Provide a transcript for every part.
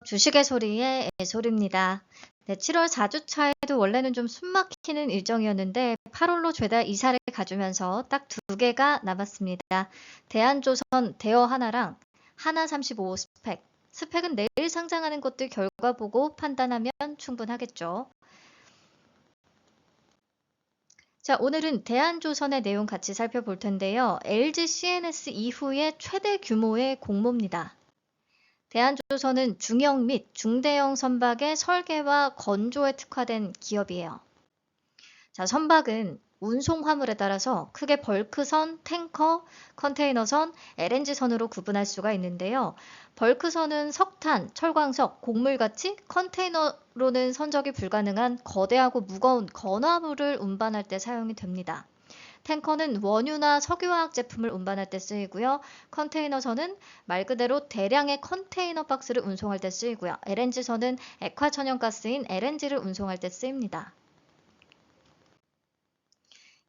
주식의 소리의 애소리입니다. 네, 7월 4주차에도 원래는 좀 숨막히는 일정이었는데 8월로 죄다 이사를 가주면서 딱 두 개가 남았습니다. 대한조선 대어 하나랑 하나 35 스펙. 스펙은 내일 상장하는 것들 결과 보고 판단하면 충분하겠죠. 자, 오늘은 대한조선의 내용 같이 살펴볼 텐데요. LG CNS 이후에 최대 규모의 공모입니다. 대한조선은 중형 및 중대형 선박의 설계와 건조에 특화된 기업이에요. 자, 선박은 운송 화물에 따라서 크게 벌크선, 탱커, 컨테이너선, LNG선으로 구분할 수가 있는데요. 벌크선은 석탄, 철광석, 곡물같이 컨테이너로는 선적이 불가능한 거대하고 무거운 건화물을 운반할 때 사용이 됩니다. 탱커는 원유나 석유화학 제품을 운반할 때 쓰이고요. 컨테이너선은 말 그대로 대량의 컨테이너 박스를 운송할 때 쓰이고요. LNG선은 액화천연가스인 LNG를 운송할 때 쓰입니다.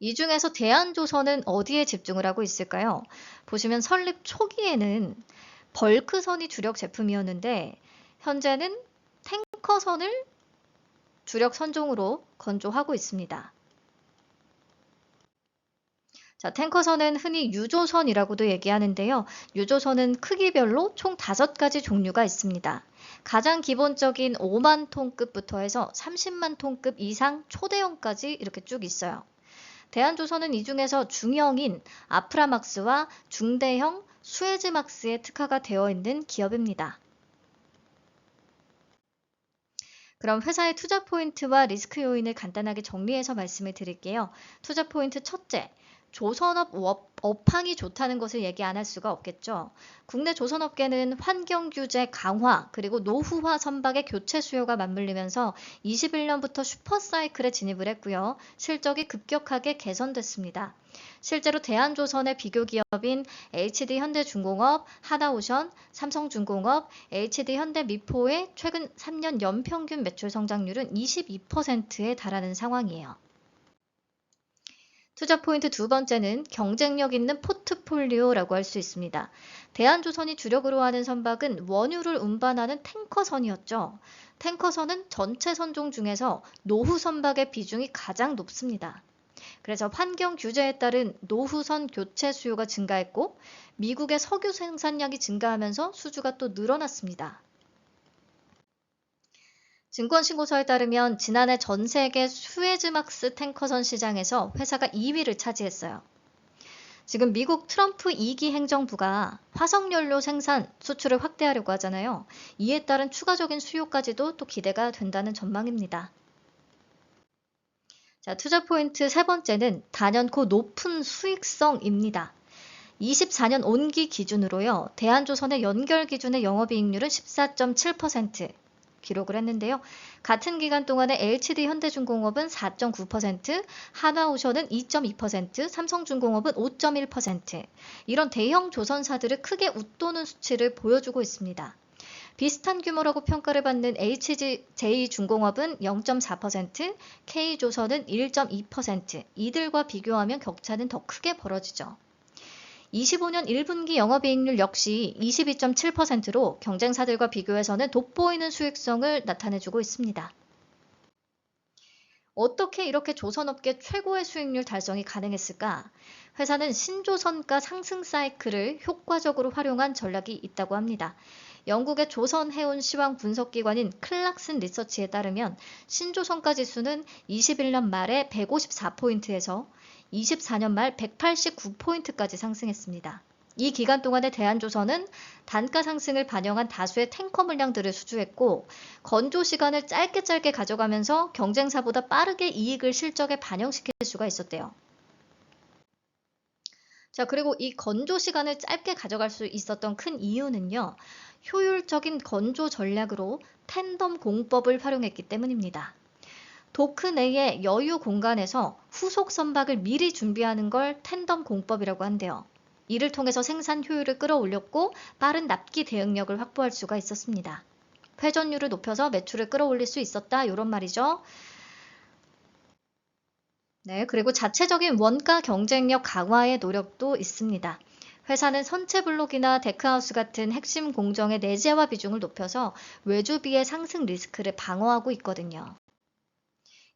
이 중에서 대한조선은 어디에 집중을 하고 있을까요? 보시면 설립 초기에는 벌크선이 주력 제품이었는데 현재는 탱커선을 주력 선종으로 건조하고 있습니다. 자, 탱커선은 흔히 유조선이라고도 얘기하는데요. 유조선은 크기별로 총 5가지 종류가 있습니다. 가장 기본적인 5만 톤급부터 해서 30만 톤급 이상 초대형까지 이렇게 쭉 있어요. 대한조선은 이 중에서 중형인 아프라막스와 중대형 수에즈막스에 특화가 되어 있는 기업입니다. 그럼 회사의 투자 포인트와 리스크 요인을 간단하게 정리해서 말씀을 드릴게요. 투자 포인트 첫째, 조선업 업황이 좋다는 것을 얘기 안 할 수가 없겠죠. 국내 조선업계는 환경 규제 강화 그리고 노후화 선박의 교체 수요가 맞물리면서 21년부터 슈퍼사이클에 진입을 했고요. 실적이 급격하게 개선됐습니다. 실제로 대한조선의 비교 기업인 HD현대중공업, 하나오션, 삼성중공업, HD현대미포의 최근 3년 연평균 매출 성장률은 22%에 달하는 상황이에요. 투자 포인트 두 번째는 경쟁력 있는 포트폴리오라고 할 수 있습니다. 대한조선이 주력으로 하는 선박은 원유를 운반하는 탱커선이었죠. 탱커선은 전체 선종 중에서 노후 선박의 비중이 가장 높습니다. 그래서 환경 규제에 따른 노후선 교체 수요가 증가했고 미국의 석유 생산량이 증가하면서 수주가 또 늘어났습니다. 증권신고서에 따르면 지난해 전 세계 수에즈막스 탱커선 시장에서 회사가 2위를 차지했어요. 지금 미국 트럼프 2기 행정부가 화석연료 생산, 수출을 확대하려고 하잖아요. 이에 따른 추가적인 수요까지도 또 기대가 된다는 전망입니다. 자, 투자 포인트 세 번째는 단연코 높은 수익성입니다. 24년 온기 기준으로요. 대한조선의 연결 기준의 영업이익률은 14.7% 기록을 했는데요. 같은 기간 동안에 LCD 현대중공업은 4.9%, 하나오션은 2.2%, 삼성중공업은 5.1%. 이런 대형 조선사들을 크게 웃도는 수치를 보여주고 있습니다. 비슷한 규모라고 평가를 받는 HJ중공업은 0.4%, K조선은 1.2%. 이들과 비교하면 격차는 더 크게 벌어지죠. 25년 1분기 영업이익률 역시 22.7%로 경쟁사들과 비교해서는 돋보이는 수익성을 나타내주고 있습니다. 어떻게 이렇게 조선업계 최고의 수익률 달성이 가능했을까? 회사는 신조선가 상승 사이클을 효과적으로 활용한 전략이 있다고 합니다. 영국의 조선해운 시황 분석기관인 클락슨 리서치에 따르면 신조선가 지수는 21년 말에 154포인트에서 24년 말 189포인트까지 상승했습니다. 이 기간 동안에 대한조선은 단가 상승을 반영한 다수의 탱커 물량들을 수주했고 건조 시간을 짧게 가져가면서 경쟁사보다 빠르게 이익을 실적에 반영시킬 수가 있었대요. 자, 그리고 이 건조 시간을 짧게 가져갈 수 있었던 큰 이유는요. 효율적인 건조 전략으로 팬덤 공법을 활용했기 때문입니다. 도크 내의 여유 공간에서 후속 선박을 미리 준비하는 걸 팬덤 공법이라고 한대요. 이를 통해서 생산 효율을 끌어올렸고 빠른 납기 대응력을 확보할 수가 있었습니다. 회전율을 높여서 매출을 끌어올릴 수 있었다 이런 말이죠. 네, 그리고 자체적인 원가 경쟁력 강화의 노력도 있습니다. 회사는 선체 블록이나 데크하우스 같은 핵심 공정의 내재화 비중을 높여서 외주비의 상승 리스크를 방어하고 있거든요.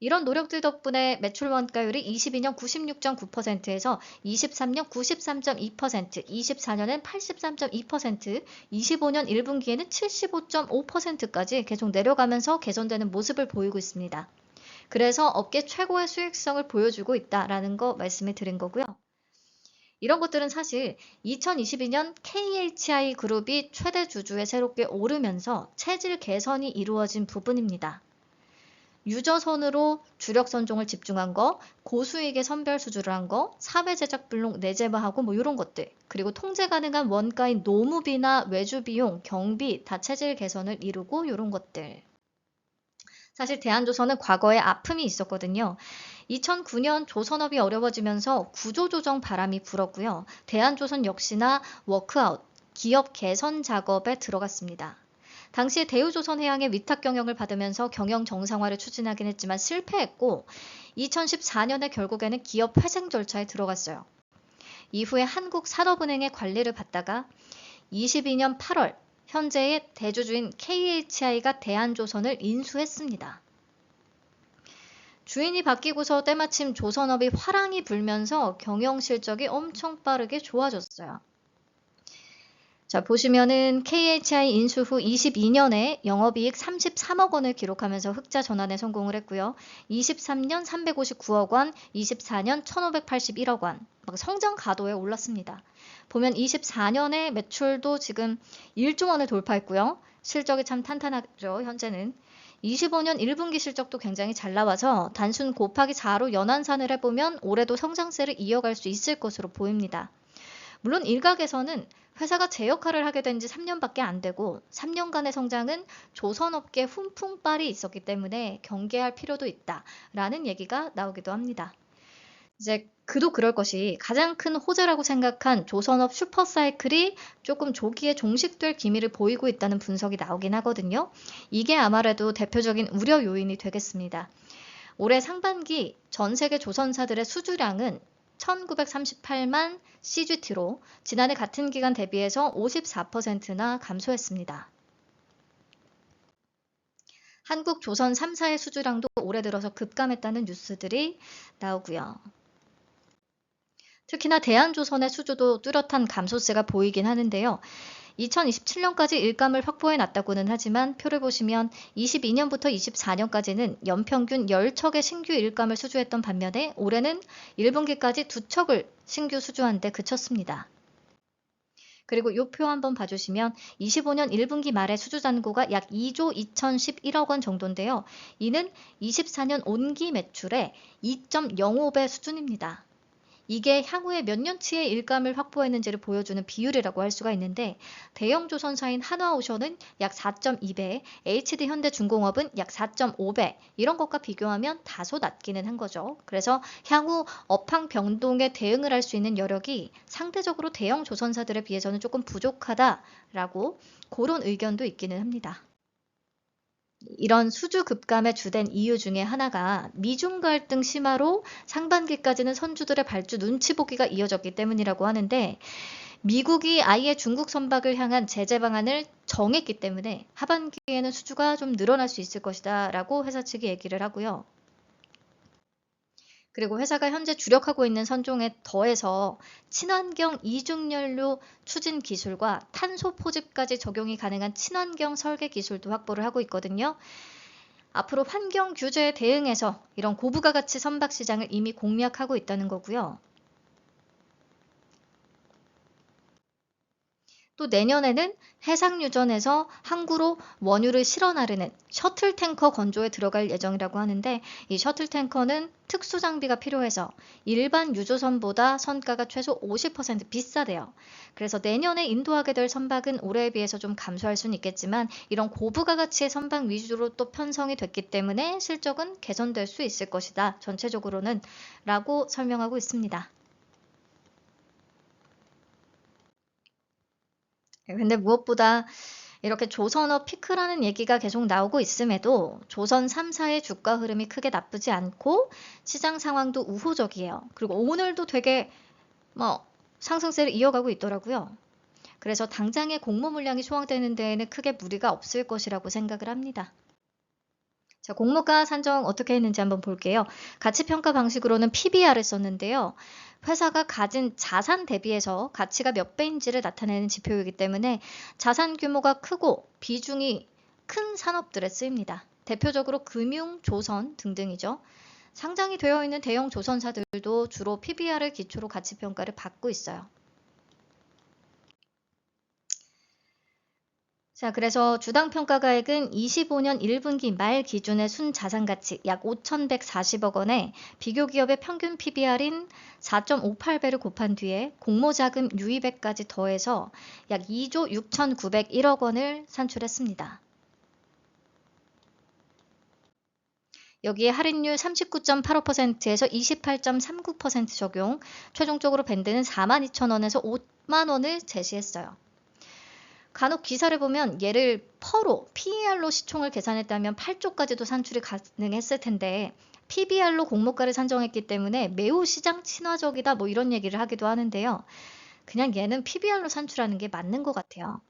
이런 노력들 덕분에 매출 원가율이 22년 96.9%에서 23년 93.2%, 24년엔 83.2%, 25년 1분기에는 75.5%까지 계속 내려가면서 개선되는 모습을 보이고 있습니다. 그래서 업계 최고의 수익성을 보여주고 있다라는 거 말씀을 드린 거고요. 이런 것들은 사실 2022년 KHI 그룹이 최대 주주에 새롭게 오르면서 체질 개선이 이루어진 부분입니다. 유저선으로 주력 선종을 집중한 거, 고수익의 선별 수주를 한 거, 사회 제작 블록 내재화하고 뭐 이런 것들, 그리고 통제 가능한 원가인 노무비나 외주 비용, 경비 다 체질 개선을 이루고 이런 것들. 사실 대한조선은 과거에 아픔이 있었거든요. 2009년 조선업이 어려워지면서 구조조정 바람이 불었고요. 대한조선 역시나 워크아웃, 기업 개선 작업에 들어갔습니다. 당시에 대우조선해양의 위탁 경영을 받으면서 경영 정상화를 추진하긴 했지만 실패했고 2014년에 결국에는 기업 회생 절차에 들어갔어요. 이후에 한국산업은행의 관리를 받다가 22년 8월 현재의 대주주인 KHI가 대한조선을 인수했습니다. 주인이 바뀌고서 때마침 조선업이 화랑이 불면서 경영 실적이 엄청 빠르게 좋아졌어요. 자, 보시면은 KHI 인수 후 22년에 영업이익 33억 원을 기록하면서 흑자 전환에 성공을 했고요. 23년 359억 원, 24년 1581억 원, 막 성장 가도에 올랐습니다. 보면 24년에 매출도 지금 1조 원을 돌파했고요. 실적이 참 탄탄하죠, 현재는. 25년 1분기 실적도 굉장히 잘 나와서 단순 곱하기 4로 연환산을 해보면 올해도 성장세를 이어갈 수 있을 것으로 보입니다. 물론 일각에서는 회사가 제 역할을 하게 된 지 3년밖에 안 되고 3년간의 성장은 조선업계 훈풍빨이 있었기 때문에 경계할 필요도 있다라는 얘기가 나오기도 합니다. 이제 그도 그럴 것이 가장 큰 호재라고 생각한 조선업 슈퍼사이클이 조금 조기에 종식될 기미를 보이고 있다는 분석이 나오긴 하거든요. 이게 아마래도 대표적인 우려 요인이 되겠습니다. 올해 상반기 전 세계 조선사들의 수주량은 1938만 CGT로 지난해 같은 기간 대비해서 54%나 감소했습니다. 한국 조선 3사의 수주량도 올해 들어서 급감했다는 뉴스들이 나오고요. 특히나 대한조선의 수주도 뚜렷한 감소세가 보이긴 하는데요. 2027년까지 일감을 확보해 놨다고는 하지만 표를 보시면 22년부터 24년까지는 연평균 10척의 신규 일감을 수주했던 반면에 올해는 1분기까지 2척을 신규 수주한 데 그쳤습니다. 그리고 이 표 한번 봐주시면 25년 1분기 말에 수주 잔고가 약 2조 2011억 원 정도인데요. 이는 24년 온기 매출의 2.05배 수준입니다. 이게 향후에 몇 년치의 일감을 확보했는지를 보여주는 비율이라고 할 수가 있는데 대형 조선사인 한화오션은 약 4.2배, HD현대중공업은 약 4.5배 이런 것과 비교하면 다소 낮기는 한 거죠. 그래서 향후 업황 변동에 대응을 할 수 있는 여력이 상대적으로 대형 조선사들에 비해서는 조금 부족하다라고 그런 의견도 있기는 합니다. 이런 수주 급감의 주된 이유 중에 하나가 미중 갈등 심화로 상반기까지는 선주들의 발주 눈치 보기가 이어졌기 때문이라고 하는데 미국이 아예 중국 선박을 향한 제재 방안을 정했기 때문에 하반기에는 수주가 좀 늘어날 수 있을 것이다 라고 회사 측이 얘기를 하고요. 그리고 회사가 현재 주력하고 있는 선종에 더해서 친환경 이중연료 추진 기술과 탄소 포집까지 적용이 가능한 친환경 설계 기술도 확보를 하고 있거든요. 앞으로 환경 규제에 대응해서 이런 고부가 가치 선박 시장을 이미 공략하고 있다는 거고요. 또 내년에는 해상유전에서 항구로 원유를 실어 나르는 셔틀 탱커 건조에 들어갈 예정이라고 하는데 이 셔틀 탱커는 특수 장비가 필요해서 일반 유조선보다 선가가 최소 50% 비싸대요. 그래서 내년에 인도하게 될 선박은 올해에 비해서 좀 감소할 수는 있겠지만 이런 고부가 가치의 선박 위주로 또 편성이 됐기 때문에 실적은 개선될 수 있을 것이다. 전체적으로는 라고 설명하고 있습니다. 근데 무엇보다 이렇게 조선업 피크라는 얘기가 계속 나오고 있음에도 조선 3사의 주가 흐름이 크게 나쁘지 않고 시장 상황도 우호적이에요. 그리고 오늘도 되게 상승세를 이어가고 있더라고요. 그래서 당장의 공모 물량이 소화되는 데에는 크게 무리가 없을 것이라고 생각을 합니다. 자, 공모가 산정 어떻게 했는지 한번 볼게요. 가치평가 방식으로는 PBR을 썼는데요. 회사가 가진 자산 대비해서 가치가 몇 배인지를 나타내는 지표이기 때문에 자산 규모가 크고 비중이 큰 산업들에 쓰입니다. 대표적으로 금융, 조선 등등이죠. 상장이 되어 있는 대형 조선사들도 주로 PBR을 기초로 가치평가를 받고 있어요. 자, 그래서 주당 평가가액은 25년 1분기 말 기준의 순자산가치 약 5,140억 원에 비교 기업의 평균 PBR인 4.58배를 곱한 뒤에 공모자금 유입액까지 더해서 약 2조 6,901억 원을 산출했습니다. 여기에 할인율 39.85%에서 28.39% 적용, 최종적으로 밴드는 42,000원에서 50,000원을 제시했어요. 간혹 기사를 보면 얘를 퍼로 PER로 시총을 계산했다면 8조까지도 산출이 가능했을 텐데 PBR로 공모가를 산정했기 때문에 매우 시장 친화적이다 뭐 이런 얘기를 하기도 하는데요. 그냥 얘는 PBR로 산출하는 게 맞는 것 같아요.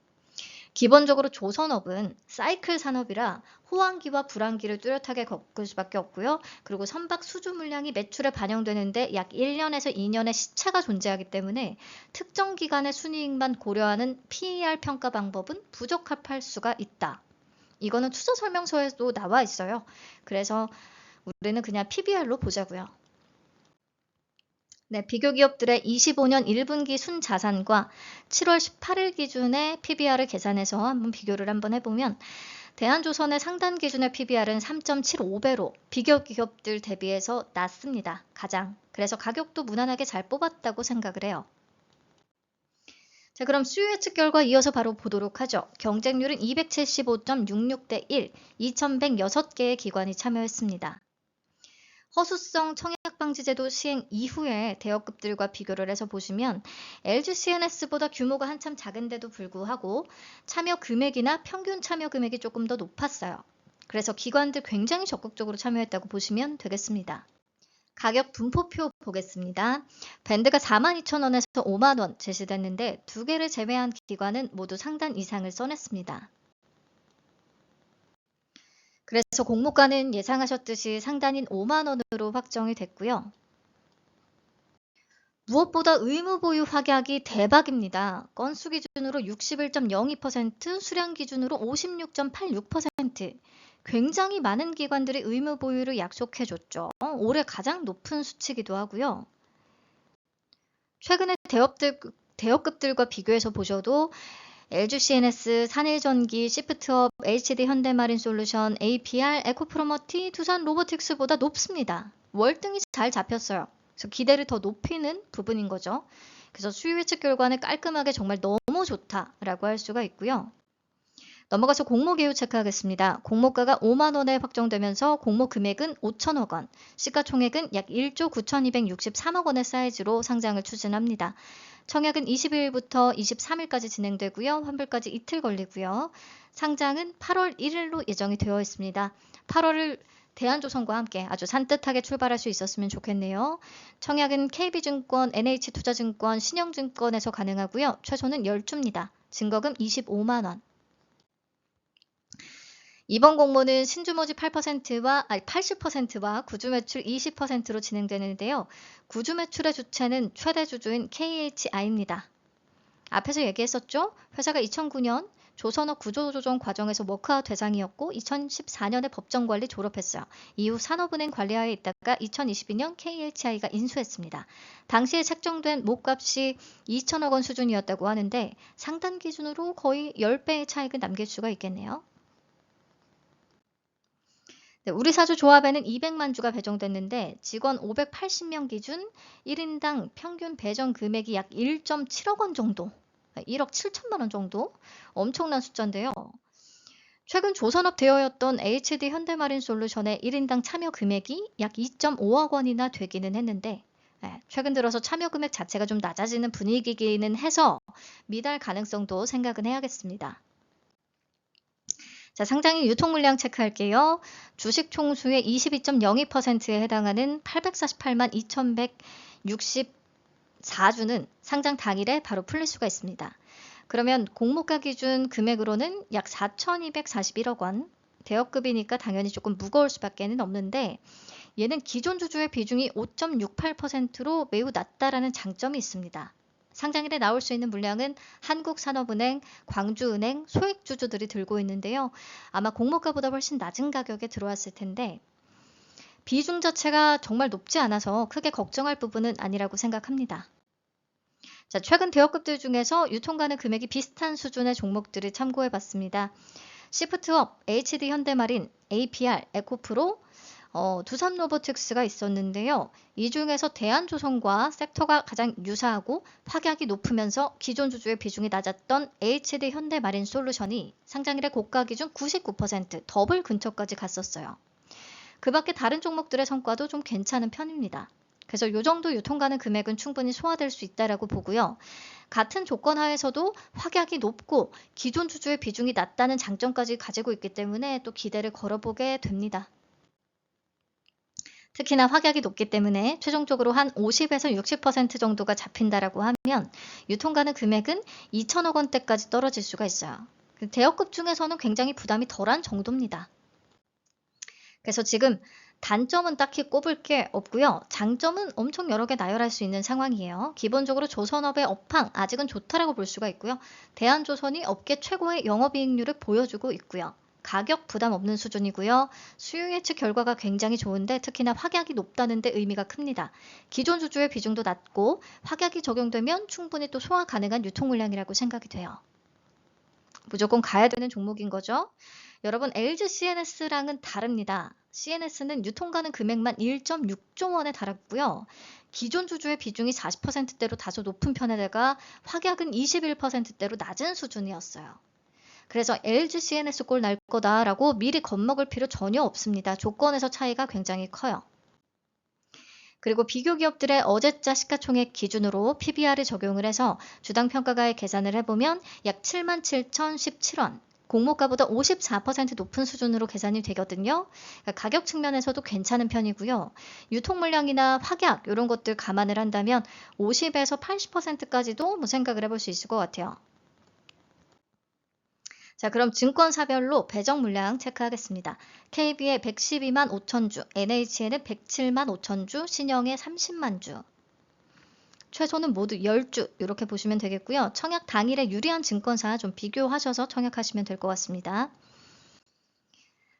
기본적으로 조선업은 사이클 산업이라 호황기와 불황기를 뚜렷하게 겪을 수밖에 없고요. 그리고 선박 수주 물량이 매출에 반영되는데 약 1년에서 2년의 시차가 존재하기 때문에 특정 기간의 순이익만 고려하는 PER 평가 방법은 부적합할 수가 있다. 이거는 투자 설명서에도 나와 있어요. 그래서 우리는 그냥 PBR로 보자고요. 네, 비교 기업들의 25년 1분기 순자산과 7월 18일 기준의 PBR을 계산해서 한번 비교를 한번 해보면 대한조선의 상단 기준의 PBR은 3.75배로 비교 기업들 대비해서 낮습니다. 가장. 그래서 가격도 무난하게 잘 뽑았다고 생각을 해요. 자, 그럼 수요 예측 결과 이어서 바로 보도록 하죠. 경쟁률은 275.66대 1, 2106개의 기관이 참여했습니다. 허수성 청약방지제도 시행 이후에 대여급들과 비교를 해서 보시면 LG CNS보다 규모가 한참 작은데도 불구하고 참여 금액이나 평균 참여 금액이 조금 더 높았어요. 그래서 기관들 굉장히 적극적으로 참여했다고 보시면 되겠습니다. 가격 분포표 보겠습니다. 밴드가 42,000원에서 50,000원 제시됐는데 두 개를 제외한 기관은 모두 상단 이상을 써냈습니다. 그래서 공모가는 예상하셨듯이 상단인 5만원으로 확정이 됐고요. 무엇보다 의무보유 확약이 대박입니다. 건수 기준으로 61.02%, 수량 기준으로 56.86%. 굉장히 많은 기관들이 의무보유를 약속해줬죠. 올해 가장 높은 수치이기도 하고요. 최근에 대여급들과 비교해서 보셔도 LG CNS, 산일전기, 시프트업, HD 현대마린솔루션, APR, 에코프로머티, 두산 로보틱스보다 높습니다. 월등히 잘 잡혔어요. 그래서 기대를 더 높이는 부분인 거죠. 그래서 수요 예측 결과는 깔끔하게 정말 너무 좋다라고 할 수가 있고요. 넘어가서 공모 개요 체크하겠습니다. 공모가가 5만원에 확정되면서 공모 금액은 5천억 원, 시가총액은 약 1조 9,263억 원의 사이즈로 상장을 추진합니다. 청약은 20일부터 23일까지 진행되고요. 환불까지 이틀 걸리고요. 상장은 8월 1일로 예정이 되어 있습니다. 8월을 대한조선과 함께 아주 산뜻하게 출발할 수 있었으면 좋겠네요. 청약은 KB증권, NH투자증권, 신영증권에서 가능하고요. 최소는 10주입니다. 증거금 25만원. 이번 공모는 신주모집 80%와 구주 매출 20%로 진행되는데요. 구주 매출의 주체는 최대 주주인 KHI입니다. 앞에서 얘기했었죠? 회사가 2009년 조선업 구조조정 과정에서 워크아웃 대상이었고 2014년에 법정관리 졸업했어요. 이후 산업은행 관리하에 있다가 2022년 KHI가 인수했습니다. 당시에 책정된 목값이 2천억 원 수준이었다고 하는데 상단 기준으로 거의 10배의 차익을 남길 수가 있겠네요. 네, 우리 사주 조합에는 200만 주가 배정됐는데 직원 580명 기준 1인당 평균 배정 금액이 약 1.7억 원 정도, 1억 7천만 원 정도 엄청난 숫자인데요. 최근 조선업 대여였던 HD 현대마린솔루션의 1인당 참여 금액이 약 2.5억 원이나 되기는 했는데 최근 들어서 참여 금액 자체가 좀 낮아지는 분위기기는 해서 미달 가능성도 생각은 해야겠습니다. 자, 상장일 유통 물량 체크할게요. 주식 총수의 22.02%에 해당하는 848만 2,160 4주는 상장 당일에 바로 풀릴 수가 있습니다. 그러면 공모가 기준 금액으로는 약 4,241억 원, 대여급이니까 당연히 조금 무거울 수밖에 없는데 얘는 기존 주주의 비중이 5.68%로 매우 낮다라는 장점이 있습니다. 상장일에 나올 수 있는 물량은 한국산업은행, 광주은행, 소액주주들이 들고 있는데요. 아마 공모가보다 훨씬 낮은 가격에 들어왔을 텐데 비중 자체가 정말 높지 않아서 크게 걱정할 부분은 아니라고 생각합니다. 자, 최근 대여급들 중에서 유통 가능 금액이 비슷한 수준의 종목들을 참고해 봤습니다. 시프트업, HD 현대마린, APR, 에코프로, 두산로보틱스가 있었는데요. 이 중에서 대한조선과 섹터가 가장 유사하고 확약이 높으면서 기존 주주의 비중이 낮았던 HD 현대마린 솔루션이 상장일의 고가 기준 99%, 더블 근처까지 갔었어요. 그 밖에 다른 종목들의 성과도 좀 괜찮은 편입니다. 그래서 이 정도 유통 가능 금액은 충분히 소화될 수 있다라고 보고요. 같은 조건 하에서도 확약이 높고 기존 주주의 비중이 낮다는 장점까지 가지고 있기 때문에 또 기대를 걸어보게 됩니다. 특히나 확약이 높기 때문에 최종적으로 한 50에서 60% 정도가 잡힌다라고 하면 유통 가능 금액은 2천억 원대까지 떨어질 수가 있어요. 대여급 중에서는 굉장히 부담이 덜한 정도입니다. 그래서 지금 단점은 딱히 꼽을 게 없고요. 장점은 엄청 여러 개 나열할 수 있는 상황이에요. 기본적으로 조선업의 업황 아직은 좋다라고 볼 수가 있고요. 대한조선이 업계 최고의 영업이익률을 보여주고 있고요. 가격 부담 없는 수준이고요. 수요 예측 결과가 굉장히 좋은데 특히나 확약이 높다는 데 의미가 큽니다. 기존 주주의 비중도 낮고 확약이 적용되면 충분히 또 소화 가능한 유통 물량이라고 생각이 돼요. 무조건 가야 되는 종목인 거죠. 여러분, LG CNS랑은 다릅니다. CNS는 유통 가능 금액만 1.6조 원에 달았고요. 기존 주주의 비중이 40%대로 다소 높은 편에다가 확약은 21%대로 낮은 수준이었어요. 그래서 LG CNS 꼴 날 거다라고 미리 겁먹을 필요 전혀 없습니다. 조건에서 차이가 굉장히 커요. 그리고 비교 기업들의 어제자 시가총액 기준으로 PBR을 적용을 해서 주당 평가가액 계산을 해보면 약 77,017원, 공모가보다 54% 높은 수준으로 계산이 되거든요. 그러니까 가격 측면에서도 괜찮은 편이고요. 유통 물량이나 확약 이런 것들 감안을 한다면 50에서 80%까지도 뭐 생각을 해볼 수 있을 것 같아요. 자, 그럼 증권사별로 배정 물량 체크하겠습니다. KB에 112만 5천 주, NH에는 107만 5천 주, 신영에 30만 주. 최소는 모두 10주 이렇게 보시면 되겠고요. 청약 당일에 유리한 증권사 좀 비교하셔서 청약하시면 될 것 같습니다.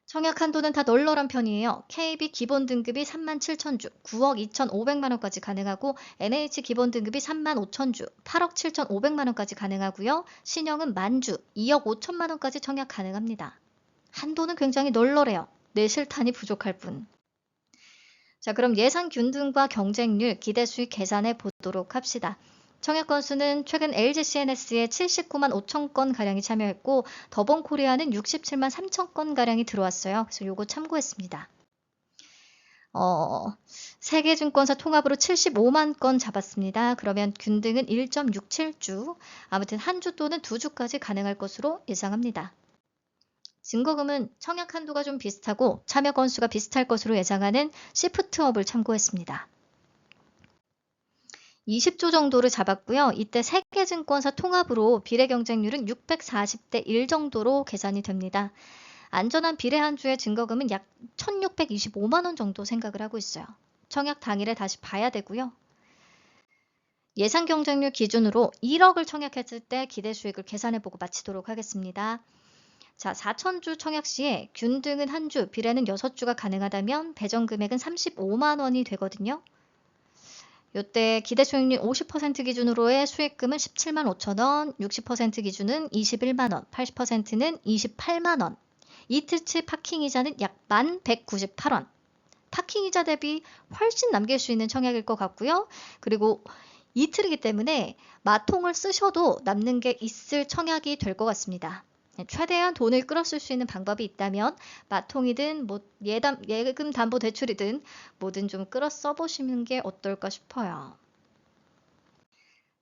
청약 한도는 다 널널한 편이에요. KB 기본 등급이 3만 7천 주, 9억 2,500만 원까지 가능하고 NH 기본 등급이 3만 5천 주, 8억 7,500만 원까지 가능하고요. 신형은 만주, 2억 5천만 원까지 청약 가능합니다. 한도는 굉장히 널널해요. 내 실탄이 부족할 뿐. 자, 그럼 예상 균등과 경쟁률, 기대 수익 계산해 보도록 합시다. 청약 건수는 최근 LG CNS에 79만 5천 건 가량이 참여했고 더본코리아는 67만 3천 건 가량이 들어왔어요. 그래서 요거 참고했습니다. 세계증권사 통합으로 75만 건 잡았습니다. 그러면 균등은 1.67주, 아무튼 한 주 또는 2주까지 가능할 것으로 예상합니다. 증거금은 청약 한도가 좀 비슷하고 참여 건수가 비슷할 것으로 예상하는 시프트업을 참고했습니다. 20조 정도를 잡았고요. 이때 세계증권사 통합으로 비례 경쟁률은 640대 1 정도로 계산이 됩니다. 안전한 비례 한 주의 증거금은 약 1,625만 원 정도 생각을 하고 있어요. 청약 당일에 다시 봐야 되고요. 예상 경쟁률 기준으로 1억을 청약했을 때 기대 수익을 계산해보고 마치도록 하겠습니다. 자, 4,000주 청약 시에 균등은 한 주, 비례는 6주가 가능하다면 배정 금액은 35만 원이 되거든요. 이때 기대 수익률 50% 기준으로의 수익금은 17만 5천 원, 60% 기준은 21만 원, 80%는 28만 원. 이틀치 파킹 이자는 약 1,198원. 파킹 이자 대비 훨씬 남길 수 있는 청약일 것 같고요. 그리고 이틀이기 때문에 마통을 쓰셔도 남는 게 있을 청약이 될 것 같습니다. 최대한 돈을 끌어쓸 수 있는 방법이 있다면 마통이든 뭐 예금 담보 대출이든 뭐든 좀 끌어 써보시는 게 어떨까 싶어요.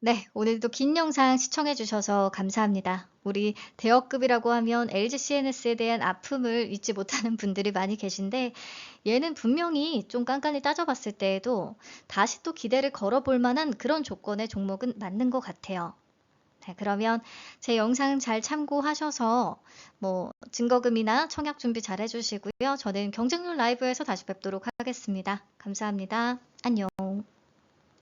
네, 오늘도 긴 영상 시청해 주셔서 감사합니다. 우리 대여급이라고 하면 LG CNS에 대한 아픔을 잊지 못하는 분들이 많이 계신데 얘는 분명히 좀 깐깐히 따져봤을 때에도 다시 또 기대를 걸어볼 만한 그런 조건의 종목은 맞는 것 같아요. 네, 그러면 제 영상 잘 참고하셔서 증거금이나 청약 준비 잘 해주시고요. 저는 경쟁률 라이브에서 다시 뵙도록 하겠습니다. 감사합니다. 안녕.